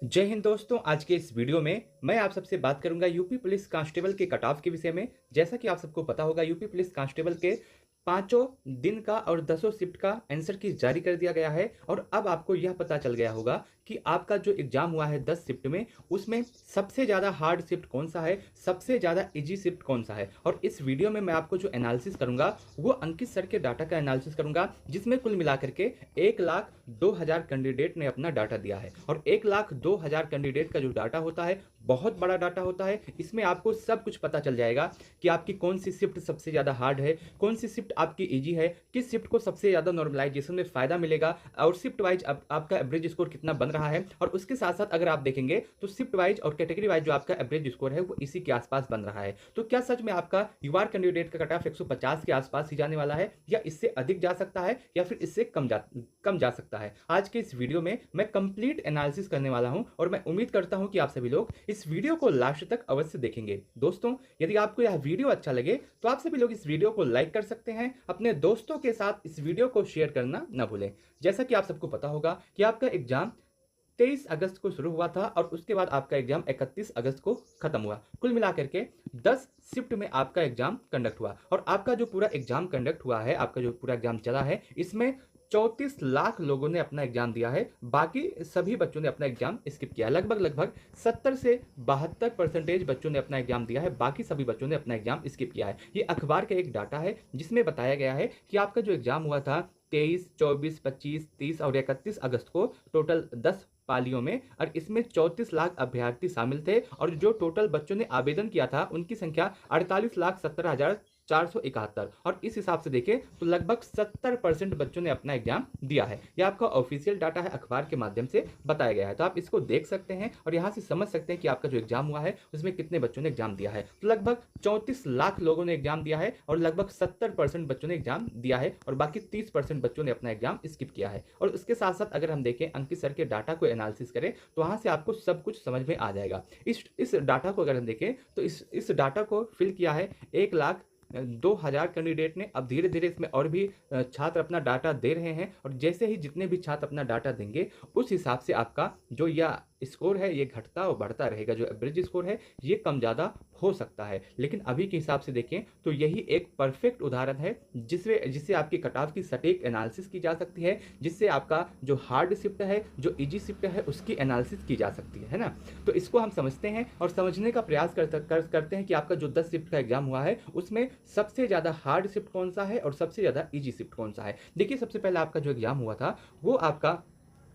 जय हिंद दोस्तों। आज के इस वीडियो में मैं आप सबसे बात करूंगा यूपी पुलिस कांस्टेबल के कट ऑफ के विषय में। जैसा कि आप सबको पता होगा, यूपी पुलिस कांस्टेबल के पांचों दिन का और 10 शिफ्ट का आंसर की जारी कर दिया गया है। और अब आपको यह पता चल गया होगा कि आपका जो एग्जाम हुआ है 10 शिफ्ट में, उसमें सबसे ज़्यादा हार्ड शिफ्ट कौन सा है, सबसे ज़्यादा इजी शिफ्ट कौन सा है। और इस वीडियो में मैं आपको जो एनालिसिस करूंगा वो अंकित सर के डाटा का एनालिसिस करूंगा, जिसमें कुल मिलाकर के 1,02,000 कैंडिडेट ने अपना डाटा दिया है। और 1,02,000 कैंडिडेट का जो डाटा होता है बहुत बड़ा डाटा होता है। इसमें आपको सब कुछ पता चल जाएगा कि आपकी कौन सी शिफ्ट सबसे ज़्यादा हार्ड है, कौन सी शिफ्ट आपकी इजी है, किस शिफ्ट को सबसे ज़्यादा नॉर्मलाइजेशन में फ़ायदा मिलेगा, और शिफ्ट वाइज आपका एवरेज स्कोर कितना बन रहा है। और उसके साथ साथ अगर आप देखेंगे तो शिफ्ट वाइज और कैटेगरी वाइज जो आपका एवरेज स्कोर है वो इसी के आसपास बन रहा है। तो क्या सच में आपका यूआर कैंडिडेट का कट ऑफ 150 के आसपास ही जाने वाला है, या इससे अधिक जा सकता है, या फिर इससे कम जा सकता है? आज के इस वीडियो में मैं कंप्लीट एनालिसिस करने वाला हूं, और मैं उम्मीद करता हूं कि आप सभी लोग इस वीडियो को लास्ट तक अवश्य देखेंगे। दोस्तों, यदि आपको यह वीडियो अच्छा लगे तो आप सभी लोग इस वीडियो को लाइक कर सकते हैं, अपने दोस्तों के साथ इस वीडियो को शेयर करना न भूलें। जैसा कि आप सबको पता होगा कि आपका एग्जाम 23 अगस्त को शुरू हुआ था और उसके बाद आपका एग्जाम 31 अगस्त को खत्म हुआ। कुल मिलाकर के 10 शिफ्ट में आपका एग्जाम कंडक्ट हुआ। और आपका जो पूरा एग्जाम कंडक्ट हुआ है, आपका जो पूरा एग्जाम चला है, इसमें 34 लाख लोगों ने अपना एग्जाम दिया है। बाकी सभी बच्चों ने अपना एग्जाम स्किप किया। लगभग 70 से 72% बच्चों ने अपना एग्जाम दिया है, बाकी सभी बच्चों ने अपना एग्जाम स्किप किया है। ये अखबार का एक डाटा है जिसमें बताया गया है कि आपका जो एग्जाम हुआ था 23, 24, 25, 30 और 31 अगस्त को, टोटल 10 पालियों में, और इसमें 34 लाख अभ्यर्थी शामिल थे। और जो टोटल बच्चों ने आवेदन किया था उनकी संख्या 48,17,471। और इस हिसाब से देखें तो लगभग 70% बच्चों ने अपना एग्जाम दिया है। यह आपका ऑफिशियल डाटा है, अखबार के माध्यम से बताया गया है। तो आप इसको देख सकते हैं और यहां से समझ सकते हैं कि आपका जो एग्जाम हुआ है उसमें कितने बच्चों ने एग्जाम दिया है। तो लगभग 34 लाख लोगों ने एग्जाम दिया है और लगभग 70% बच्चों ने एग्जाम दिया है, और बाकी 30% बच्चों ने अपना एग्जाम स्किप किया है। और उसके साथ साथ अगर हम देखें, अंकित सर के डाटा को एनालिसिस करें, तो वहां से आपको सब कुछ समझ में आ जाएगा। इस डाटा को अगर हम देखें तो इस डाटा को फिल किया है 1,02,000 कैंडिडेट ने। अब धीरे धीरे इसमें और भी छात्र अपना डाटा दे रहे हैं, और जैसे ही जितने भी छात्र अपना डाटा देंगे उस हिसाब से आपका जो यह स्कोर है ये घटता और बढ़ता रहेगा। जो एवरेज स्कोर है ये कम ज़्यादा हो सकता है, लेकिन अभी के हिसाब से देखें तो यही एक परफेक्ट उदाहरण है जिससे आपकी कट ऑफ की सटीक एनालिसिस की जा सकती है, जिससे आपका जो हार्ड शिफ्ट है, जो इजी शिफ्ट है, उसकी एनालिसिस की जा सकती है ना। तो इसको हम समझते हैं और समझने का प्रयास करते हैं कि आपका जो 10 शिफ्ट का एग्जाम हुआ है उसमें सबसे ज़्यादा हार्ड शिफ्ट कौन सा है और सबसे ज़्यादा इजी शिफ्ट कौन सा है। देखिए, सबसे पहले आपका जो एग्जाम हुआ था वो आपका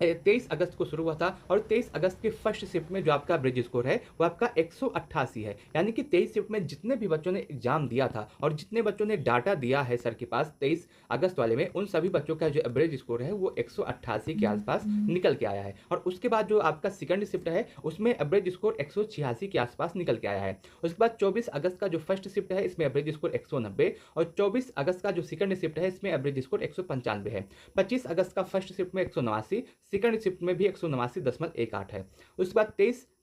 23 अगस्त को शुरू हुआ था, और 23 अगस्त के फर्स्ट शिफ्ट में जो आपका एवरेज स्कोर है वो आपका 188 है। यानी कि 23 शिफ्ट में जितने भी बच्चों ने एग्जाम दिया था और जितने बच्चों ने डाटा दिया है सर के पास 23 अगस्त वाले में, उन सभी बच्चों का जो एवरेज स्कोर है वो 188 के आसपास निकल के आया है। और उसके बाद जो आपका सेकंड शिफ्ट है उसमें एवरेज स्कोर 186 के आसपास निकल के आया है। उसके बाद 24 अगस्त का जो फर्स्ट शिफ्ट है इसमें एवरेज स्कोर 190, और 24 अगस्त का जो सेकंड शिफ्ट है इसमें एवरेज स्कोर 195 है। 25 अगस्त का फर्स्ट शिफ्ट में 189, सेकंड शिफ्ट में भी 189.18 है। उसके बाद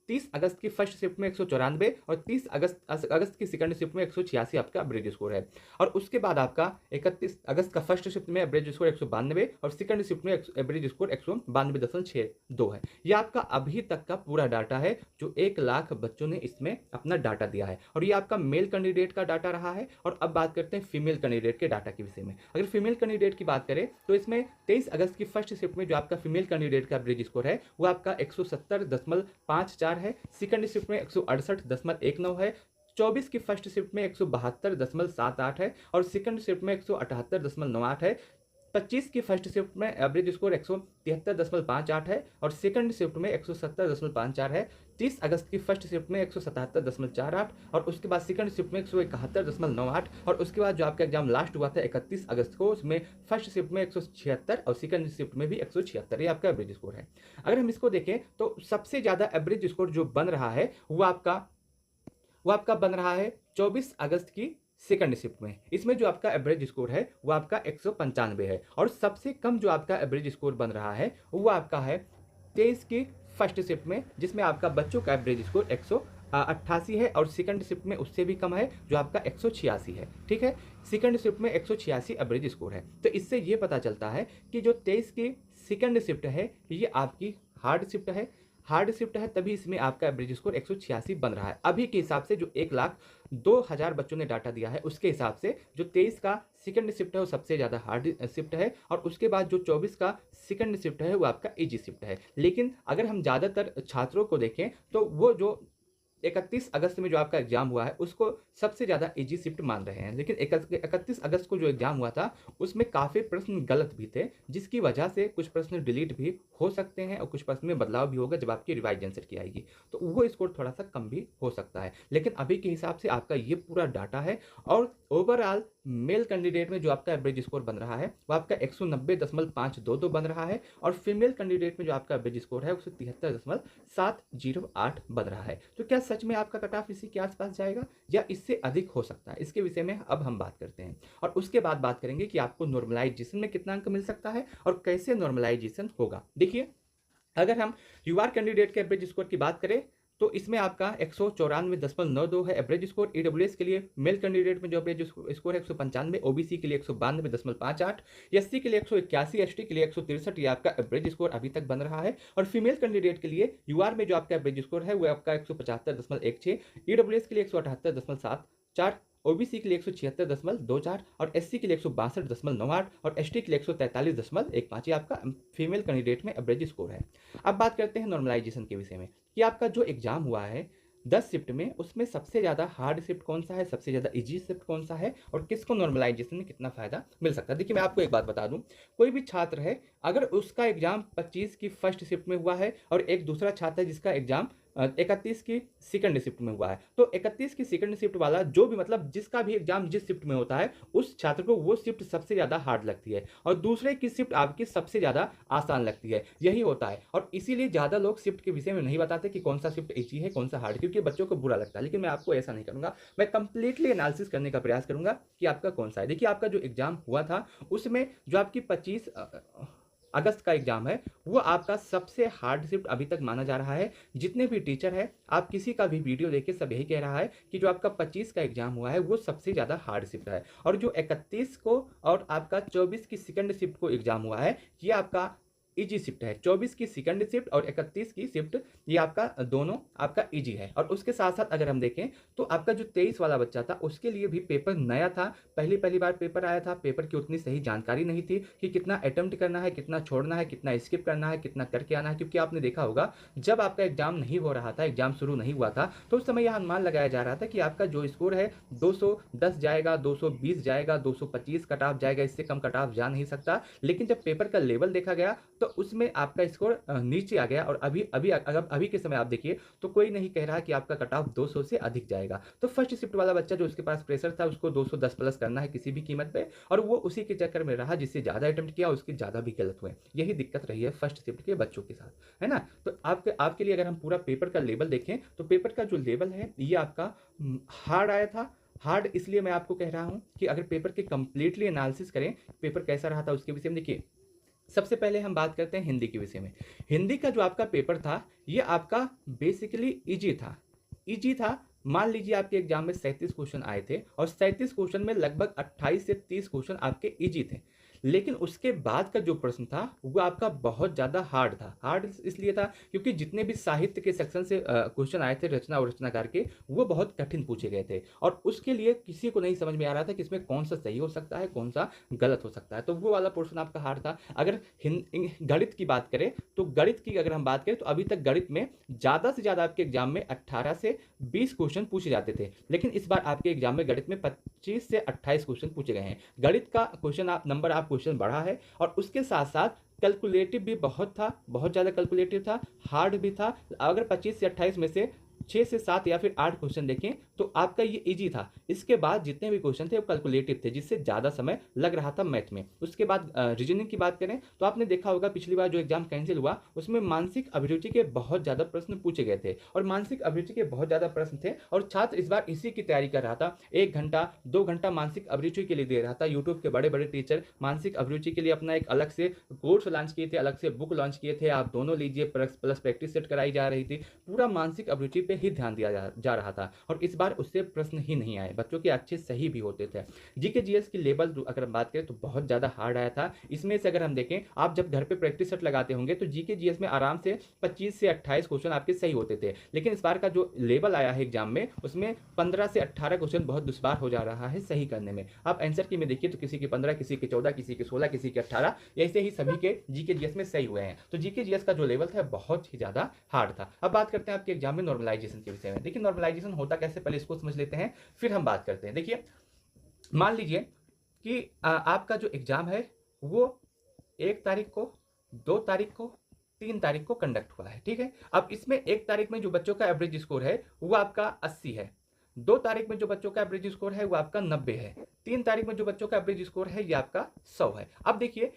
30 अगस्त की फर्स्ट शिफ्ट में 194, और 30 अगस्त की सेकंड शिफ्ट में 186 आपका एवरेज स्कोर है। और उसके बाद आपका 31 अगस्त का फर्स्ट शिफ्ट में एवरेज स्कोर 192, और सेकंड शिफ्ट में एवरेज स्कोर 192.62 है। यह आपका अभी तक का पूरा डाटा है जो 1 लाख बच्चों ने इसमें अपना डाटा दिया है, और ये आपका मेल कैंडिडेट का डाटा रहा है। और अब बात करते हैं फीमेल कैंडिडेट के डाटा के विषय में। अगर फीमेल कैंडिडेट की बात करें तो इसमें 23 अगस्त की फर्स्ट शिफ्ट में जो आपका फीमेल कैंडिडेट का एवरेज स्कोर है वो आपका 170.54 है। सेकंड शिफ्ट में 168.19 है। 24 की फर्स्ट शिफ्ट में 172.78 है, और सेकंड शिफ्ट में 178.98 है। 25 की फर्स्ट शिफ्ट में एवरेज स्कोर 173.58 है, और सेकंड शिफ्ट में 170.54 है। 30 अगस्त की फर्स्ट शिफ्ट में 177.48, और उसके बाद सेकंड शिफ्ट में 171.98, और उसके बाद जो आपका एग्जाम लास्ट हुआ था 31 अगस्त को, उसमें फर्स्ट शिफ्ट में 176 और सेकंड शिफ्ट में भी 176। ये आपका एवरेज स्कोर है। अगर हम इसको देखें तो सबसे ज़्यादा एवरेज स्कोर जो बन रहा है वो आपका बन रहा है 24 अगस्त की सेकंड शिफ्ट में। इसमें जो आपका एवरेज स्कोर है वो आपका 195 है। और सबसे कम जो आपका एवरेज स्कोर बन रहा है वो आपका है 23 की फर्स्ट शिफ्ट में, जिसमें आपका बच्चों का एवरेज स्कोर 188 है, और सेकंड शिफ्ट में उससे भी कम है जो आपका 186 है। ठीक है, सेकंड शिफ्ट में 186 एवरेज स्कोर है। तो इससे ये पता चलता है कि जो 23 की सेकंड शिफ्ट है ये आपकी हार्ड शिफ्ट है। हार्ड शिफ्ट है तभी इसमें आपका एवरेज स्कोर 186 बन रहा है। अभी के हिसाब से जो 1,02,000 बच्चों ने डाटा दिया है उसके हिसाब से जो 23 का सेकंड शिफ्ट है वो सबसे ज़्यादा हार्ड शिफ्ट है, और उसके बाद जो 24 का सेकंड शिफ्ट है वो आपका इजी शिफ्ट है। लेकिन अगर हम ज़्यादातर छात्रों को देखें तो वो जो 31 अगस्त में जो आपका एग्जाम हुआ है उसको सबसे ज़्यादा इजी शिफ्ट मान रहे हैं, लेकिन 31 अगस्त को जो एग्जाम हुआ था उसमें काफ़ी प्रश्न गलत भी थे, जिसकी वजह से कुछ प्रश्न डिलीट भी हो सकते हैं और कुछ प्रश्न में बदलाव भी होगा जब आपकी रिवाइज आंसर की आएगी, तो वो स्कोर थोड़ा सा कम भी हो सकता है। लेकिन अभी के हिसाब से आपका ये पूरा डाटा है, और ओवरऑल मेल कैंडिडेट में जो आपका एवरेज स्कोर बन रहा है वो आपका 190.522 बन रहा है, और फीमेल कैंडिडेट में जो आपका एवरेज स्कोर है वो 173.708 बन रहा है। तो क्या सच में आपका कट ऑफ इसी के आसपास जाएगा या इससे अधिक हो सकता है? इसके विषय में अब हम बात करते हैं, और उसके बाद बात करेंगे कि आपको नॉर्मलाइजेशन में कितना अंक मिल सकता है और कैसे नॉर्मलाइजेशन होगा। देखिए, अगर हम यूआर कैंडिडेट के एवरेज स्कोर की बात करें तो इसमें आपका 194.92 है एवरेज स्कोर। ईडब्ल्यूएस के लिए मेल कैंडिडेट में जो एवरेज स्कोर है 195, ओबीसी के लिए 192.58, एससी के लिए 181, एसटी के लिए 163, ये आपका एवरेज स्कोर अभी तक बन रहा है। और फीमेल कैंडिडेट के लिए यूआर में जो आपका एवरेज स्कोर है वो आपका 175.16, ईडब्ल्यूएस के लिए 178.74, ओबीसी के लिए 176.24 और एससी के लिए 162.98 और एसटी के लिए 143.15, ये आपका फीमेल कैंडिडेट में एवरेज स्कोर है। अब बात करते हैं नॉर्मलाइजेशन के विषय में कि आपका जो एग्जाम हुआ है 10 शिफ्ट में उसमें सबसे ज़्यादा हार्ड शिफ्ट कौन सा है, सबसे ज़्यादा इजी शिफ्ट कौन सा है, और किसको नॉर्मलाइजेशन में कितना फायदा मिल सकता है। देखिए, मैं आपको एक बात बता दूं, कोई भी छात्र है अगर उसका एग्जाम 25 की फर्स्ट शिफ्ट में हुआ है और एक दूसरा छात्र है जिसका एग्जाम 31 की सेकंड शिफ्ट में हुआ है, तो 31 की सेकंड शिफ्ट वाला जो भी मतलब जिसका भी एग्जाम जिस शिफ्ट में होता है उस छात्र को वो शिफ्ट सबसे ज़्यादा हार्ड लगती है और दूसरे की शिफ्ट आपकी सबसे ज़्यादा आसान लगती है, यही होता है। और इसीलिए ज़्यादा लोग शिफ्ट के विषय में नहीं बताते कि कौन सा शिफ्ट इजी है कौन सा हार्ड, क्योंकि बच्चों को बुरा लगता है। लेकिन मैं आपको ऐसा नहीं करूँगा, मैं कंप्लीटली एनालिसिस करने का प्रयास करूँगा कि आपका कौन सा है। देखिए, आपका जो एग्जाम हुआ था उसमें जो आपकी 25 अगस्त का एग्जाम है वो आपका सबसे हार्ड शिफ्ट अभी तक माना जा रहा है। जितने भी टीचर है, आप किसी का भी वीडियो देख के सब यही कह रहा है कि जो आपका 25 का एग्जाम हुआ है वो सबसे ज़्यादा हार्ड शिफ्ट है, और जो 31 को और आपका 24 की सेकंड शिफ्ट को एग्जाम हुआ है ये आपका इजी शिफ्ट है। 24 की सेकंड शिफ्ट और 31 की शिफ्ट ये आपका दोनों आपका इजी है। और उसके साथ साथ अगर हम देखें तो आपका जो 23 वाला बच्चा था उसके लिए भी पेपर नया था, पहली बार पेपर आया था, पेपर की उतनी सही जानकारी नहीं थी कि कितना अटेम्प्ट करना है, कितना छोड़ना है, कितना स्किप करना है, कितना करके आना है। क्योंकि आपने देखा होगा जब आपका एग्जाम नहीं हो रहा था, एग्जाम शुरू नहीं हुआ था, तो उस समय यह अनुमान लगाया जा रहा था कि आपका जो स्कोर है 210 जाएगा, 220 जाएगा, 225 कट ऑफ जाएगा, इससे कम कट ऑफ जा नहीं सकता। लेकिन जब पेपर का लेवल देखा गया तो उसमें आपका स्कोर नीचे आ गया, और अभी के समय आप देखिए तो कोई नहीं कह रहा कि आपका कट ऑफ 200 से अधिक जाएगा। तो फर्स्ट शिफ्ट वाला बच्चा जो उसके पास प्रेशर था उसको 210 प्लस करना है किसी भी कीमत पे, और वो उसी के चक्कर में रहा, जिससे ज़्यादा अटेम्प्ट किया उसके ज़्यादा भी गलत हुए। यही दिक्कत रही है फर्स्ट शिफ्ट के बच्चों के साथ, है ना। तो आपके लिए अगर हम पूरा पेपर का लेवल देखें तो पेपर का जो लेवल है ये आपका हार्ड आया था। हार्ड इसलिए मैं आपको कह रहा हूं कि अगर पेपर के कंप्लीटली एनालिसिस करें पेपर कैसा रहा था उसके विषय में। देखिए, सबसे पहले हम बात करते हैं हिंदी के विषय में। हिंदी का जो आपका पेपर था ये आपका बेसिकली इजी था। मान लीजिए आपके एग्जाम में 37 क्वेश्चन आए थे और 37 क्वेश्चन में लगभग 28 से 30 क्वेश्चन आपके इजी थे, लेकिन उसके बाद का जो प्रश्न था वो आपका बहुत ज़्यादा हार्ड था। हार्ड इसलिए था क्योंकि जितने भी साहित्य के सेक्शन से क्वेश्चन आए थे रचना और रचनाकार के, वो बहुत कठिन पूछे गए थे, और उसके लिए किसी को नहीं समझ में आ रहा था कि इसमें कौन सा सही हो सकता है कौन सा गलत हो सकता है। तो वो वाला पोर्शन आपका हार्ड था। अगर गणित की बात करें तो गणित की अगर हम बात करें तो अभी तक गणित में ज़्यादा से ज़्यादा आपके एग्जाम में 18 से 20 क्वेश्चन पूछे जाते थे, लेकिन इस बार आपके एग्जाम में गणित में 25 से 28 क्वेश्चन पूछे गए हैं। गणित का क्वेश्चन बढ़ा है, और उसके साथ साथ कैलकुलेटिव भी बहुत ज़्यादा कैलकुलेटिव था, हार्ड भी था। अगर 25 से 28 में से 6 से 7 या फिर 8 क्वेश्चन देखें तो आपका ये इजी था। इसके बाद जितने भी क्वेश्चन थे वो कैलकुलेटिव थे, जिससे ज़्यादा समय लग रहा था मैथ में। उसके बाद रीजनिंग की बात करें तो आपने देखा होगा पिछली बार जो एग्जाम कैंसिल हुआ उसमें मानसिक अभिरुचि के बहुत ज़्यादा प्रश्न पूछे गए थे, और मानसिक अभिरुचि के बहुत ज़्यादा प्रश्न थे, और छात्र इस बार इसी की तैयारी कर रहा था। 1 घंटा 2 घंटा मानसिक अभिरुचि के लिए दे रहा था। यूट्यूब के बड़े बड़े टीचर मानसिक अभिरुचि के लिए अपना एक अलग से कोर्स लॉन्च किए थे, अलग से बुक लॉन्च किए थे, आप दोनों लीजिए, प्लस प्रैक्टिस सेट कराई जा रही थी। पूरा मानसिक अभिरुचि पे ही ध्यान दिया जा रहा था। और इस बार उससे प्रश्न ही नहीं आए, बच्चों के अच्छे सही भी होते थे। जीके जीएस की लेवल अगर हम बात करें तो बहुत ज़्यादा हार्ड आया था। इसमें से अगर हम देखें, आप जब घर पे प्रैक्टिस सेट लगाते होंगे तो जीके जीएस में आराम से 25 से 28 क्वेश्चन आपके सही होते थे, लेकिन इस बार का जो लेवल आया है एग्जाम में उसमें 15 से 18 क्वेश्चन बहुत दुश्वार हो जा रहा है सही करने में। आप आंसर की में देखिए तो किसी के 15, किसी के 14, किसी के 16, किसी के 18, ऐसे ही सभी के जीके जीएस में सही हुए हैं। तो जीके जीएस का जो लेवल था बहुत ही ज़्यादा हार्ड था। अब बात करते हैं आपके एग्जाम में नॉर्मलाइजेशन के विषय में। देखिए नॉर्मलाइजेशन होता कैसे, पहले इसको समझ लेते हैं, फिर हम बात करते हैं। देखिए मान लीजिए कि आपका जो एग्जाम है वो 1 तारीख को, 2 तारीख को, 3 तारीख को कंडक्ट हुआ है, ठीक है। अब इसमें 1 तारीख में जो बच्चों का एवरेज स्कोर है वो आपका 80 है, 2 तारीख में जो बच्चों का एवरेज स्कोर है वो आपका 90 है, 3 तारीख में जो बच्चों का एवरेज स्कोर है ये आपका 100 है। अब देखिए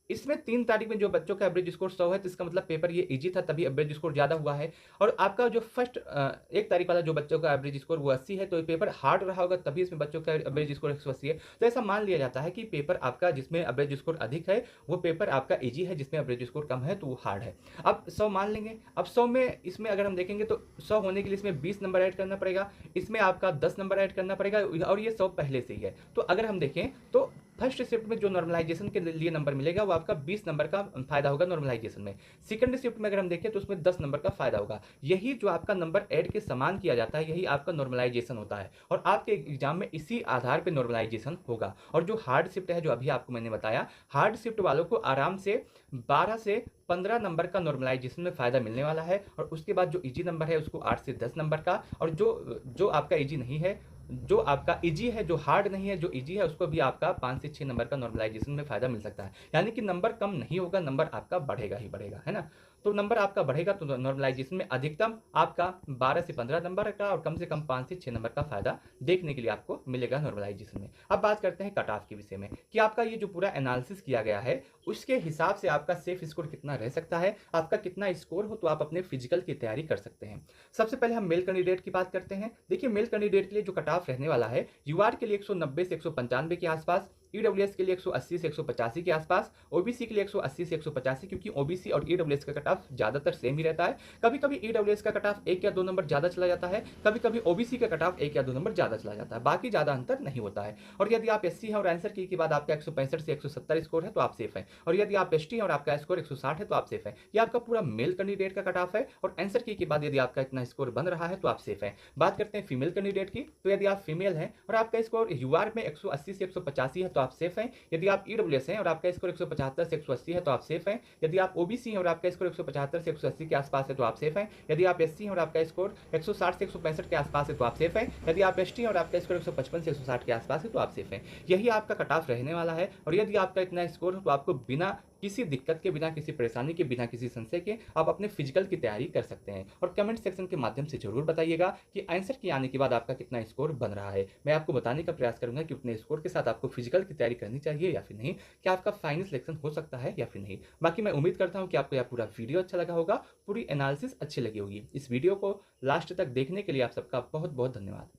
इसमें 3 तारीख में जो बच्चों का एवरेज स्कोर 100 है तो इसका मतलब पेपर ये इजी था, तभी एवरेज स्कोर ज़्यादा हुआ है। और आपका जो फर्स्ट 1 तारीख वाला जो बच्चों का एवरेज स्कोर वो 80 है, तो ये पेपर हार्ड रहा होगा तभी इसमें बच्चों का एवरेज स्कोर 180 है। तो ऐसा मान लिया जाता है कि पेपर आपका जिसमें एवरेज स्कोर अधिक है वो पेपर आपका ईजी है, जिसमें एवरेज स्कोर कम है तो वो हार्ड है। अब 100 मान लेंगे। अब 100 में इसमें अगर हम देखेंगे तो 100 होने के लिए इसमें 20 नंबर ऐड करना पड़ेगा, इसमें आपका 10 नंबर ऐड करना पड़ेगा, और ये 100 पहले से ही है। तो अगर हम देखें तो फर्स्ट शिफ्ट में जो नॉर्मलाइजेशन के लिए नंबर मिलेगा वो आपका 20 नंबर का फायदा होगा नॉर्मलाइजेशन में। सेकंड शिफ्ट में अगर हम देखें तो उसमें 10 नंबर का फायदा होगा। यही जो आपका नंबर ऐड के समान किया जाता है यही आपका नॉर्मलाइजेशन होता है, और आपके एग्जाम में इसी आधार पर नॉर्मलाइजेशन होगा। और जो हार्ड शिफ्ट है जो अभी आपको मैंने बताया, हार्ड शिफ्ट वालों को आराम से 12 से 15 नंबर का नॉर्मलाइजेशन में फायदा मिलने वाला है, और उसके बाद जो इजी नंबर है उसको 8 से 10 नंबर का, और जो जो आपका इजी नहीं है, जो आपका इजी है, जो हार्ड नहीं है, जो इजी है उसको भी आपका 5 से 6 नंबर का नॉर्मलाइजेशन में फायदा मिल सकता है। यानी कि नंबर कम नहीं होगा, नंबर आपका बढ़ेगा ही बढ़ेगा, है ना। तो नंबर आपका बढ़ेगा तो नॉर्मलाइजेशन में अधिकतम आपका 12 से 15 नंबर का और कम से कम 5 से 6 नंबर का फायदा देखने के लिए आपको मिलेगा नॉर्मलाइजेशन में। अब बात करते हैं कट ऑफ के विषय में कि आपका ये जो पूरा एनालिसिस किया गया है उसके हिसाब से आपका सेफ स्कोर कितना रह सकता है, आपका कितना स्कोर हो तो आप अपने फिजिकल की तैयारी कर सकते हैं। सबसे पहले हम मेल कैंडिडेट की बात करते हैं। देखिए मेल कैंडिडेट के लिए जो कट ऑफ रहने वाला है, यूआर के लिए 190 से 195 के आसपास, ईडब्ल्यूएस के लिए 180 से 185 के आसपास, ओबीसी के लिए 180 से 185, क्योंकि ओबीसी और ईडब्ल्यूएस का कट ऑफ ज्यादातर सेम ही रहता है। कभी कभी ईडब्ल्यूएस का कट ऑफ 1 या 2 नंबर ज्यादा चला जाता है, कभी कभी ओबीसी का कट ऑफ 1 या 2 नंबर ज्यादा चला जाता है, बाकी ज्यादा अंतर नहीं होता है। और यदि आप एससी हैं और आंसर की के बाद आपका 165 से 170 स्कोर है तो आप सेफ है, और यदि आप एसटी हैं और आपका स्कोर 160 है तो आप सेफ है। ये आपका पूरा मेल कैंडिडेट का कट ऑफ है, और आंसर की के बाद यदि आपका इतना स्कोर बन रहा है तो आप सेफ है। बात करते हैं फीमेल कैंडिडेट की, तो यदि आप फीमेल हैं और आपका स्कोर यूआर में 180 से 185 है तो आप सेफ हैं। यदि आप ईडब्ल्यूएस हैं और आपका स्कोर 175 से 180 है तो आप सेफ हैं। यदि आप ओबीसी हैं और आपका स्कोर 175 से 180 के आसपास है तो आप सेफ हैं। यदि आप एससी हैं और आपका स्कोर 160 से 165 के आसपास है तो आप सेफ हैं। यदि आप एसटी हैं और आपका स्कोर 155 से 160 के आसपास है तो आप सेफ हैं। यही आपका कट ऑफ रहने वाला है, और यदि आपका इतना स्कोर हो तो आपको बिना किसी दिक्कत के, बिना किसी परेशानी के, बिना किसी संशय के आप अपने फिजिकल की तैयारी कर सकते हैं। और कमेंट सेक्शन के माध्यम से जरूर बताइएगा कि आंसर के आने के बाद आपका कितना स्कोर बन रहा है। मैं आपको बताने का प्रयास करूंगा कि उतने स्कोर के साथ आपको फिजिकल की तैयारी करनी चाहिए या फिर नहीं, कि आपका फाइनल सिलेक्शन हो सकता है या फिर नहीं। बाकी मैं उम्मीद करता हूं कि आपको यह पूरा वीडियो अच्छा लगा होगा, पूरी एनालिसिस अच्छी लगी होगी। इस वीडियो को लास्ट तक देखने के लिए आप सबका बहुत बहुत धन्यवाद।